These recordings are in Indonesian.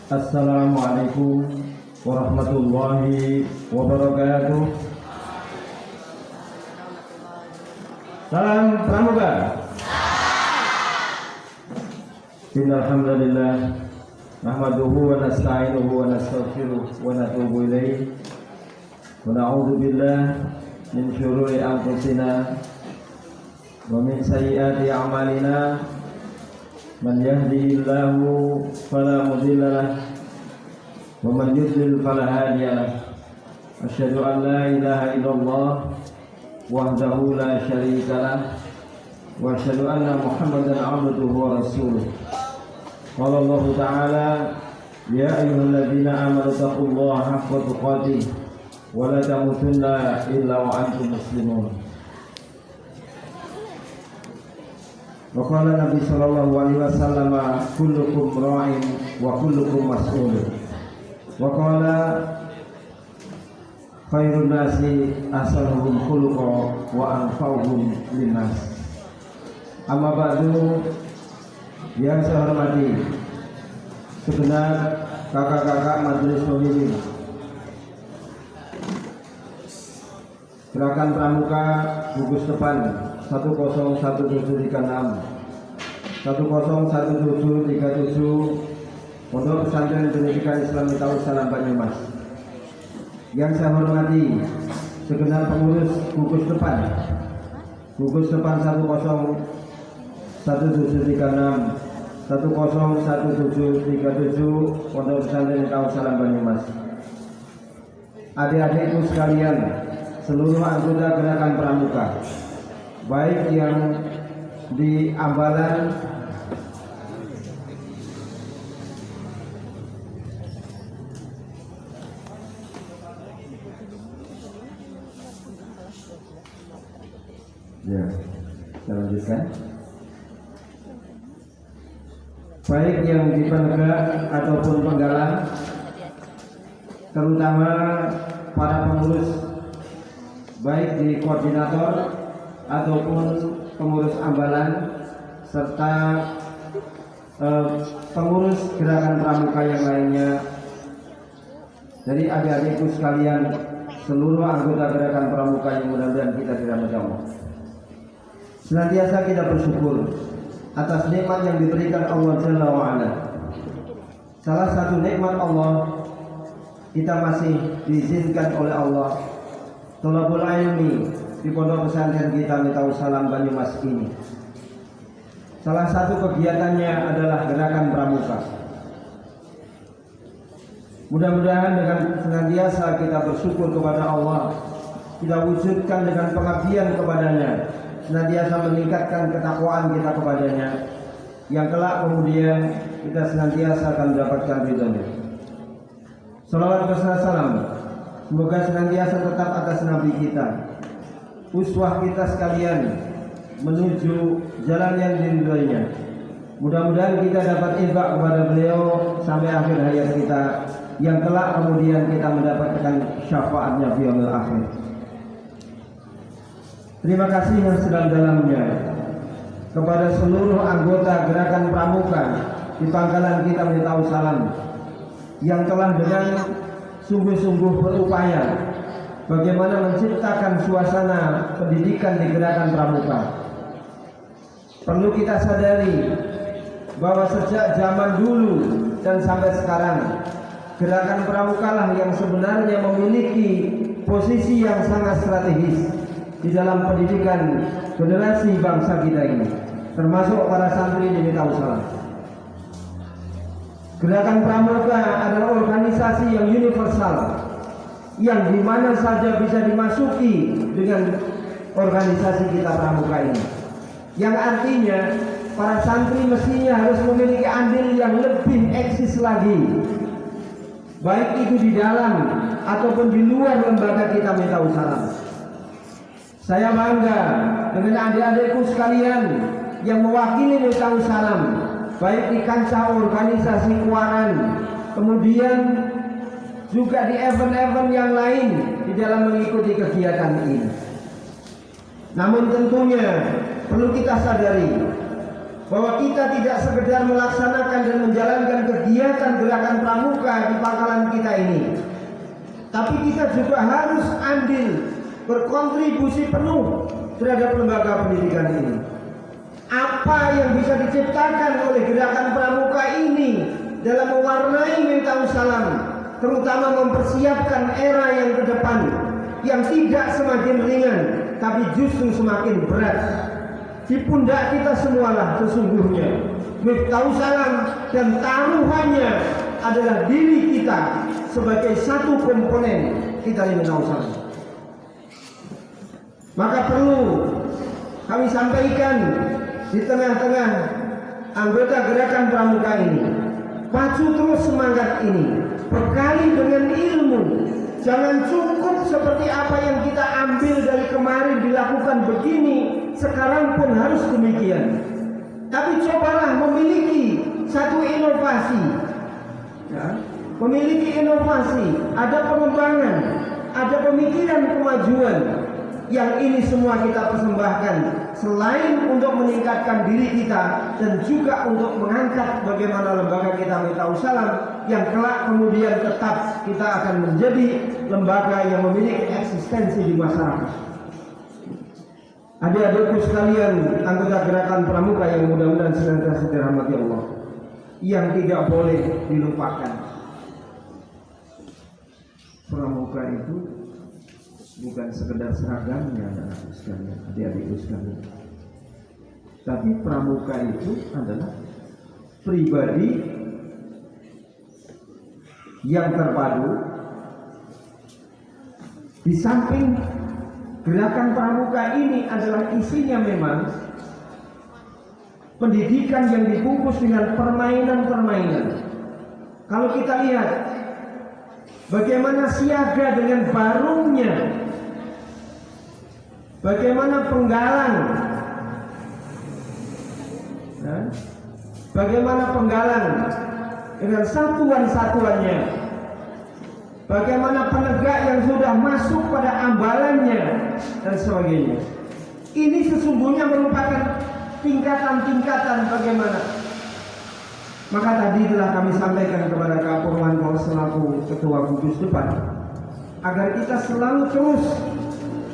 Assalamualaikum warahmatullahi wabarakatuh. Salam pramuka. Innal hamdalillah nahmaduhu wa nasta'inuhu wa nastaghfiruh wa natubu ilaihi wa na'udzu billahi min syururi anfusina wa min sayyiati a'malina. Man yahdihillahu fala mudilla lahu wa man yudlil fala hadiya lahu. Asyhadu an la ilaha illallah wahdahu la syarika lahu wa asyhadu anna Muhammadan 'abduhu wa rasuluh. Qala Allah ta'ala ya ayyuhalladzina amanu taqullaha haqqa tuqatih wa la tamutunna illa wa antum muslimun. Wa qala Nabi sallallahu alaihi wasallam kullukum ra'in wa kullukum mas'ulun. Wa qala khairun nasi ahsanuhum khuluqan wa anfa'uhum linnas. Amma ba'du, yang saya hormati segenap kakak-kakak majelis pemimpin Gerakan Pramuka gugus depan 1017336 1017737 Pondok Pesantren Pendidikan Islam Darussalam Banyumas. Yang saya hormati segenap pengurus gugus depan 1017736 1017737 Pondok Pesantren Darussalam Banyumas. Adik-adikku sekalian, seluruh anggota Gerakan Pramuka, baik yang di Ambalan ya, saya lanjutkan. Baik yang di Penegak ataupun Penggalan, terutama para pengurus baik di koordinator ataupun pengurus Ambalan serta pengurus Gerakan Pramuka yang lainnya. Jadi adik-adikku sekalian, seluruh anggota Gerakan Pramuka yang mudah-mudahan kita dirahmati Allah, senantiasa kita bersyukur atas nikmat yang diberikan Allah Jalla wa'ala. Salah satu nikmat Allah, kita masih diizinkan oleh Allah thalabul ilmi di pondok pesantren kita Darussalam Banyumas ini. Salah satu kegiatannya adalah Gerakan Pramuka. Mudah-mudahan dengan senantiasa kita bersyukur kepada Allah, kita wujudkan dengan pengabdian kepadanya, senantiasa meningkatkan ketakwaan kita kepadanya, yang kelak kemudian kita senantiasa akan mendapatkan ridhonya. Salawat wassalam semoga senantiasa tetap atas Nabi kita, uswah kita sekalian menuju jalan yang diridhoinya. Mudah-mudahan kita dapat infak kepada beliau sampai akhir hayat kita, yang kelak kemudian kita mendapatkan syafaatnya di yaumil akhir. Terima kasih yang sedalam-dalamnya kepada seluruh anggota Gerakan Pramuka di pangkalan kita di Darussalam yang telah dengan sungguh-sungguh berupaya bagaimana menciptakan suasana pendidikan di Gerakan Pramuka. Perlu kita sadari bahwa sejak zaman dulu dan sampai sekarang, Gerakan Pramuka lah yang sebenarnya memiliki posisi yang sangat strategis di dalam pendidikan generasi bangsa kita ini, termasuk para santri di Darussalam. Gerakan Pramuka adalah organisasi yang universal, yang dimana saja bisa dimasuki dengan organisasi kita Pramuka ini, yang artinya para santri mestinya harus memiliki andil yang lebih eksis lagi, baik itu di dalam ataupun di luar lembaga kita Darussalam. Saya bangga dengan adik-adikku sekalian yang mewakili Darussalam, baik di kancah organisasi keluaran, kemudian juga di event-event yang lain di dalam mengikuti kegiatan ini. Namun tentunya perlu kita sadari bahwa kita tidak sekedar melaksanakan dan menjalankan kegiatan gerakan pramuka di pangkalan kita ini, tapi kita juga harus andil berkontribusi penuh terhadap lembaga pendidikan ini. Apa yang bisa diciptakan oleh gerakan pramuka ini dalam mewarnai Miftahus Salam, terutama mempersiapkan era yang ke depan, yang tidak semakin ringan tapi justru semakin berat. Di pundak kita semualah sesungguhnya Miftahus Salam, dan taruhannya adalah diri kita sebagai satu komponen kita di Miftahus Salam. Maka perlu kami sampaikan di tengah-tengah anggota gerakan pramuka ini, pacu terus semangat ini, bekali dengan ilmu. Jangan cukup seperti apa yang kita ambil dari kemarin dilakukan begini, sekarang pun harus demikian. Tapi cobalah memiliki satu inovasi, ya, memiliki inovasi, ada pengembangan, ada pemikiran kemajuan. Yang ini semua kita persembahkan selain untuk meningkatkan diri kita, dan juga untuk mengangkat bagaimana lembaga kita Miftahus Salam yang kelak kemudian tetap kita akan menjadi lembaga yang memiliki eksistensi di masyarakat. Adik-adikku sekalian, anggota gerakan pramuka yang mudah-mudahan senantiasa dirahmati Allah, yang tidak boleh dilupakan, pramuka itu bukan sekedar seragamnya, anak-anak sekalian, adik-adikku sekalian, tapi pramuka itu adalah pribadi yang terpadu. Di samping gerakan pramuka ini adalah isinya memang pendidikan yang dibungkus dengan permainan-permainan. Kalau kita lihat bagaimana siaga dengan barungnya, bagaimana penggalang, bagaimana penggalang dengan satuan-satuannya, bagaimana penegak yang sudah masuk pada ambalannya, dan sebagainya. Ini sesungguhnya merupakan tingkatan-tingkatan bagaimana. Maka tadi telah kami sampaikan kepada Kak Purwanto selaku Ketua Gugus Depan, agar kita selalu terus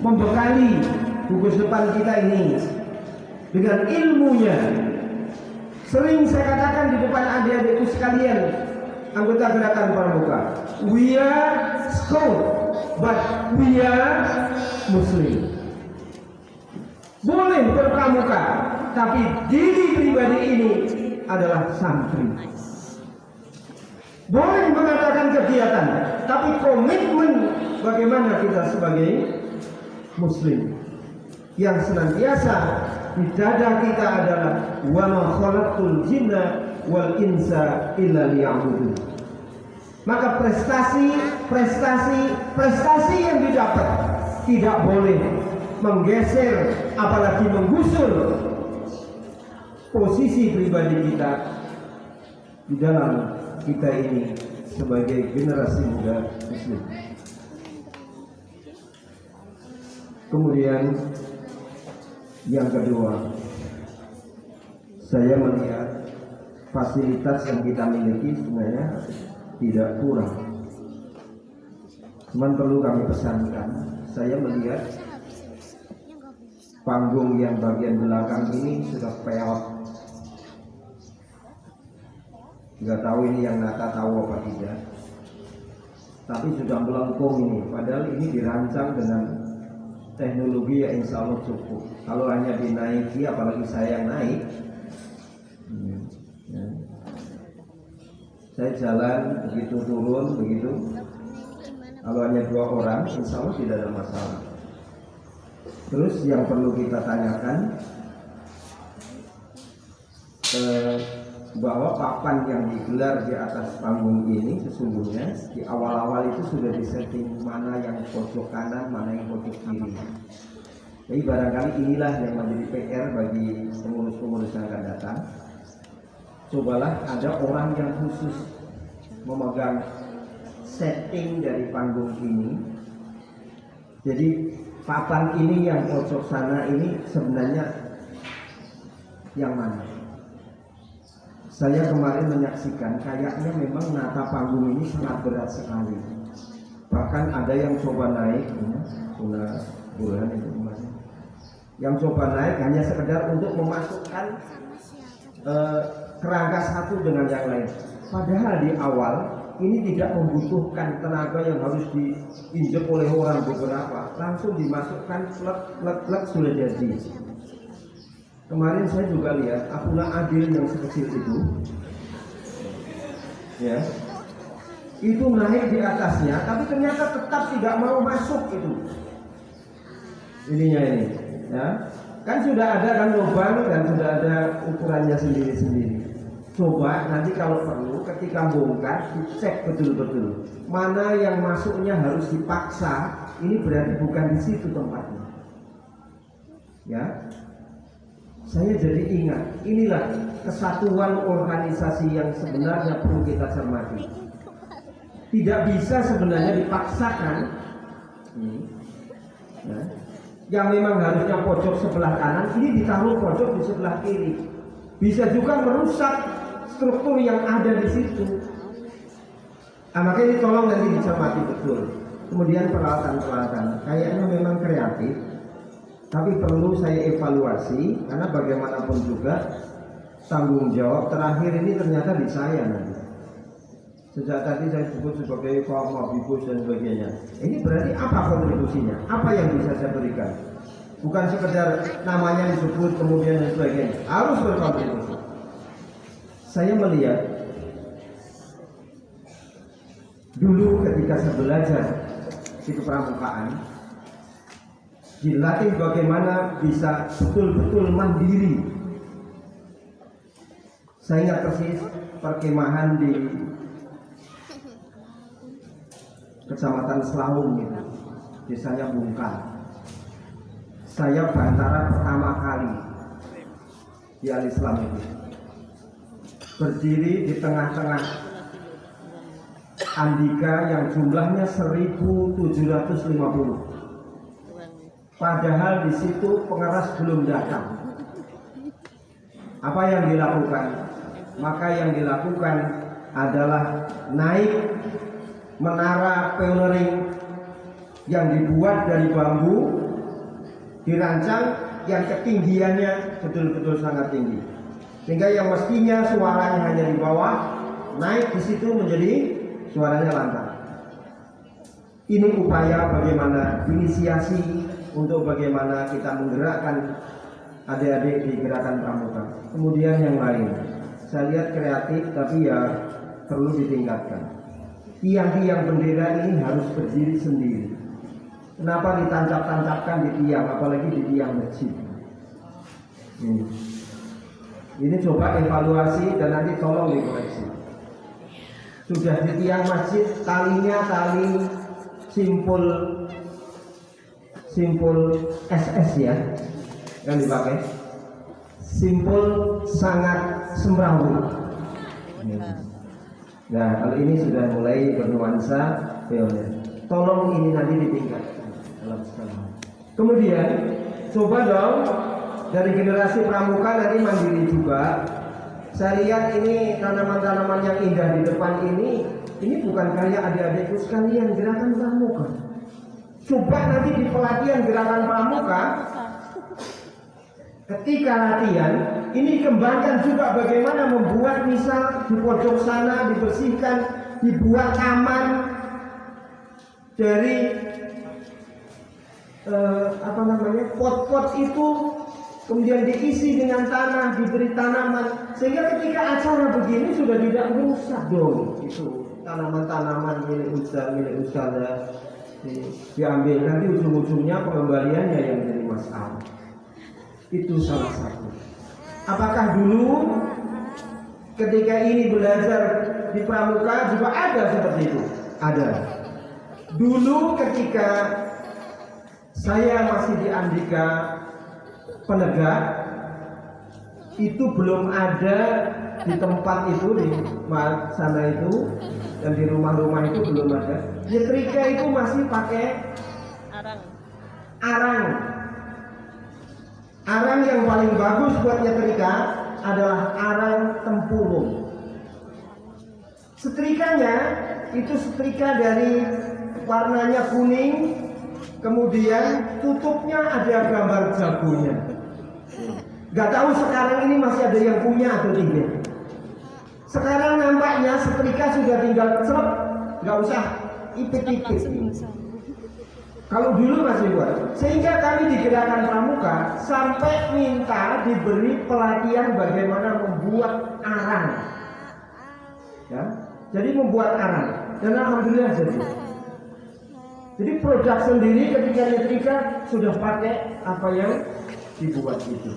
membekali gugus depan kita ini dengan ilmunya. Sering saya katakan di depan adik-adikku sekalian, anggota gerakan pramuka, we are Scout, but we are Muslim. Boleh berpramuka, tapi diri pribadi ini adalah santri. Boleh mengadakan kegiatan, tapi komitmen bagaimana kita sebagai Muslim yang senantiasa di dada kita adalah wa ma khalaqtul jinna wal insa illa liya'budun. Maka prestasi yang didapat tidak boleh menggeser apalagi menggusur posisi pribadi kita di dalam kita ini sebagai generasi muda Muslim. Kemudian yang kedua, saya melihat fasilitas yang kita miliki sebenarnya tidak kurang. Cuman perlu kami pesankan, saya melihat panggung yang bagian belakang ini sudah peot. Nggak tahu ini yang Nata tahu apa tidak, tapi sudah melengkung ini. Padahal ini dirancang dengan teknologi yang insya Allah cukup. Kalau hanya dinaiki, apalagi saya yang naik, ya. Saya jalan begitu turun begitu. Kalau hanya 2 orang, insya Allah tidak ada masalah. Terus yang perlu kita tanyakan, bahwa papan yang digelar di atas panggung ini sesungguhnya di awal-awal itu sudah disetting mana yang pojok kanan, mana yang pojok kiri. Jadi barangkali inilah yang menjadi PR bagi pengurus-pengurus yang akan datang. Cobalah ada orang yang khusus memegang setting dari panggung ini. Jadi papan ini yang pojok sana ini sebenarnya yang mana? Saya kemarin menyaksikan kayaknya memang nata panggung ini sangat berat sekali. Bahkan ada yang coba naik, bulan itu kemarin. Yang coba naik hanya sekedar untuk memasukkan kerangka satu dengan yang lain. Padahal di awal ini tidak membutuhkan tenaga yang harus diinjek oleh orang beberapa, langsung dimasukkan plek sudah jadi. Kemarin saya juga lihat Abuna Adil yang sekecil itu, ya, itu naik di atasnya, tapi ternyata tetap tidak mau masuk itu. Ininya ini, ya, kan sudah ada kan lubang dan sudah ada ukurannya sendiri-sendiri. Coba nanti kalau perlu ketika bongkar dicek betul-betul mana yang masuknya harus dipaksa. Ini berarti bukan di situ tempatnya. Ya, saya jadi ingat inilah kesatuan organisasi yang sebenarnya perlu kita cermati. Tidak bisa sebenarnya dipaksakan. Ya, yang memang harusnya pojok sebelah kanan ini ditaruh pojok di sebelah kiri. Bisa juga merusak struktur yang ada di situ. Makanya ini tolong nanti dicermati betul. Kemudian peralatan-peralatan kayaknya memang kreatif, tapi perlu saya evaluasi karena bagaimanapun juga tanggung jawab terakhir ini ternyata di saya nanti. Sejak tadi saya sebut sebagai Mabibus dan sebagainya. Ini berarti apa kontribusinya? Apa yang bisa saya berikan? Bukan sekedar namanya disebut kemudian dan sebagainya. Harus berkontribusi. Saya melihat dulu ketika saya belajar di kepramukaan, dilatih bagaimana bisa betul-betul mandiri. Saya ingat persis perkemahan di Kecamatan Selawung itu, desanya Bungkal. Saya bantara pertama kali di Al-Islam itu. Berdiri di tengah-tengah andika yang jumlahnya 1750. Padahal di situ pengeras belum datang. Apa yang dilakukan? Maka yang dilakukan adalah naik menara pioneering yang dibuat dari bambu, dirancang yang ketinggiannya betul-betul sangat tinggi. Sehingga yang mestinya suaranya hanya di bawah, naik di situ menjadi suaranya lantang. Ini upaya bagaimana inisiasi untuk bagaimana kita menggerakkan adik-adik di gerakan pramuka. Kemudian yang lain, saya lihat kreatif tapi ya perlu ditingkatkan. Tiang-tiang bendera ini harus berdiri sendiri. Kenapa ditancap-tancapkan di tiang, apalagi di tiang masjid? Ini coba evaluasi dan nanti tolong dikoreksi. Sudah di tiang masjid, talinya tali simpul SS ya, yang dipakai. Simpul sangat semrawut. Nah, kalau ini sudah mulai bernuansa pioner. Tolong ini nanti ditingkatkan dalam skala. Kemudian coba dong dari generasi pramuka nanti mandiri juga. Saya lihat ini tanaman-tanaman yang indah di depan ini bukan karya adik-adikku sekalian gerakan pramuka. Coba nanti di pelatihan gerakan pramuka, ketika latihan ini kembangkan juga bagaimana membuat misal di pojok sana dibersihkan, dibuat taman dari pot-pot itu kemudian diisi dengan tanah, diberi tanaman, sehingga ketika acara begini sudah tidak rusak dong. Itu tanaman-tanaman milik ustazah diambil, nanti ujung-ujungnya pengembaliannya yang jadi masalah. Itu salah satu. Apakah dulu ketika ini belajar di pramuka juga ada seperti itu? Ada. Dulu ketika saya masih di Andika Penegak, itu belum ada di tempat itu, di sana itu, dan di rumah-rumah itu belum ada. Nyetrika itu masih pakai arang. Arang yang paling bagus buat nyetrika adalah arang tempurung. Setrikanya itu setrika dari warnanya kuning, kemudian tutupnya ada gambar jagonya. Gak tahu sekarang ini masih ada yang punya atau tidak. Sekarang nampaknya setrika sudah tinggal celep, gak usah ipit-ipit. Kalau dulu masih buat. Sehingga kami di Gerakan Pramuka sampai minta diberi pelatihan bagaimana membuat arang. Ya, jadi membuat arang. Dan alhamdulillah jadi. Jadi produk sendiri ketika nyetrika sudah pakai apa yang dibuat itu.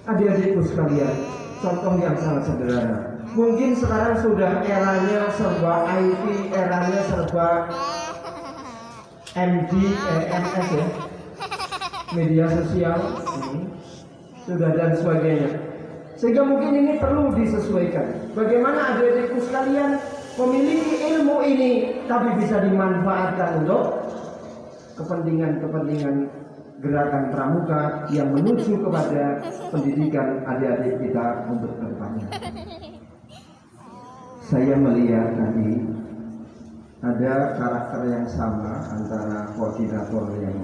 Adik-adikku sekalian, contoh yang sangat sederhana. Mungkin sekarang sudah eranya serba IT, eranya serba MS ya, media sosial ini sudah dan sebagainya. Sehingga mungkin ini perlu disesuaikan. Bagaimana adik-adikku sekalian memiliki ilmu ini tapi bisa dimanfaatkan untuk kepentingan Gerakan Pramuka yang menuju kepada pendidikan adik-adik kita untuk kedepannya. Saya melihat tadi ada karakter yang sama antara koordinator yang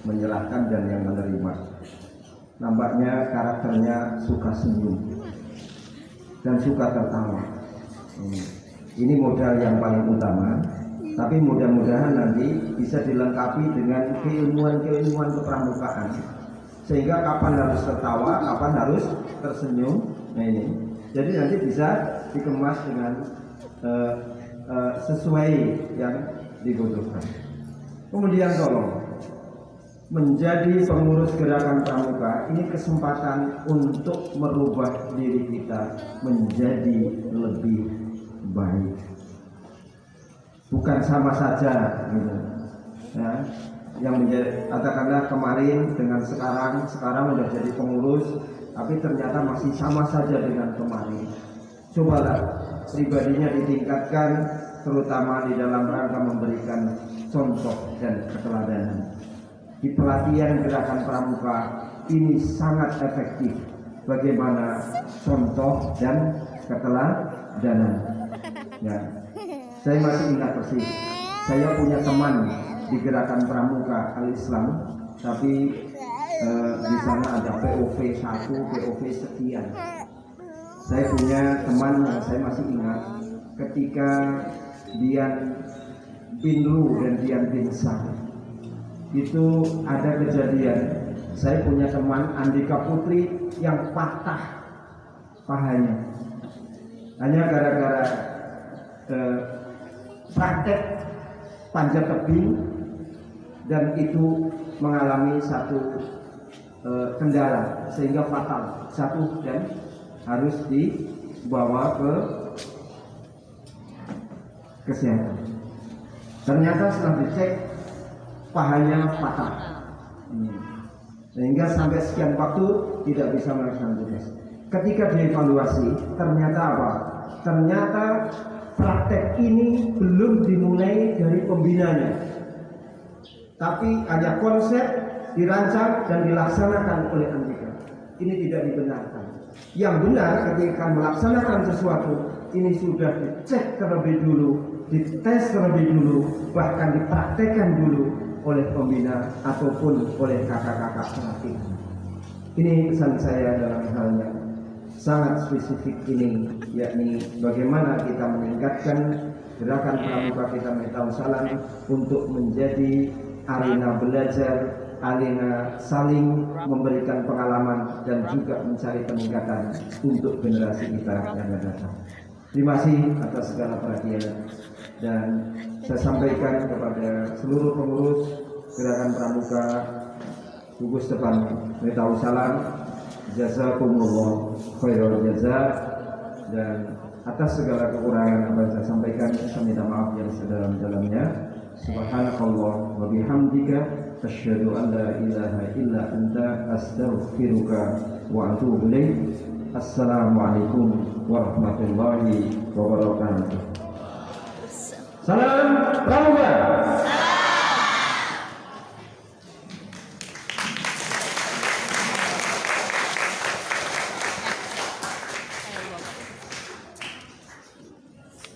menyerahkan dan yang menerima. Nampaknya karakternya suka senyum dan suka tertawa. Ini modal yang paling utama. Tapi mudah-mudahan nanti bisa dilengkapi dengan keilmuan-keilmuan kepramukaan. Sehingga kapan harus tertawa, kapan harus tersenyum. Nah ini. Jadi nanti bisa dikemas dengan sesuai yang dibutuhkan. Kemudian tolong menjadi pengurus Gerakan Pramuka ini kesempatan untuk merubah diri kita menjadi lebih baik. Bukan sama saja gitu. Ya, yang menjadi katakanlah kemarin dengan sekarang udah jadi pengurus tapi ternyata masih sama saja dengan kemarin. Cobalah pribadinya ditingkatkan, terutama di dalam rangka memberikan contoh dan keteladanan. Di pelatihan Gerakan Pramuka ini sangat efektif bagaimana contoh dan keteladanan. Ya, saya masih ingat persis. Saya punya teman di Gerakan Pramuka Al-Islam, tapi di sana ada POV 1, POV sekian. Saya punya teman yang saya masih ingat ketika Dian Binru dan Dian Binsar itu ada kejadian. Saya punya teman Andika Putri yang patah pahanya hanya gara-gara praktek panjat tebing dan itu mengalami satu kendala sehingga fatal, jatuh dan harus dibawa ke kesehatan. Ternyata setelah dicek pahanya patah, sehingga sampai sekian waktu tidak bisa melaksanakan tugas. Ketika dievaluasi, ternyata apa? Ternyata praktek ini belum dimulai dari pembinanya, tapi hanya konsep dirancang dan dilaksanakan oleh Andika. Ini tidak dibenarkan. Yang benar ketika melaksanakan sesuatu ini sudah dicek terlebih dulu, dites terlebih dulu, bahkan dipraktekkan dulu oleh pembina ataupun oleh kakak-kakak pelatih. Ini pesan saya dalam hal yang sangat spesifik ini, yakni bagaimana kita meningkatkan Gerakan Pramuka kita Mitausalam untuk menjadi arena belajar, arena saling memberikan pengalaman dan juga mencari peningkatan untuk generasi kita yang akan datang. Terima kasih atas segala perhatian dan saya sampaikan kepada seluruh pengurus Gerakan Pramuka gugus depan Mitausalam, jazakumullah khairul jazaa, dan atas segala kekurangan yang saya sampaikan saya minta maaf yang sedalam-dalamnya. Subhanakallah wa bihamdika asyhadu an la ilaha illa anta astaghfiruka wa atubu ilaik. Assalamualaikum warahmatullahi wabarakatuh. Salam Pramuka.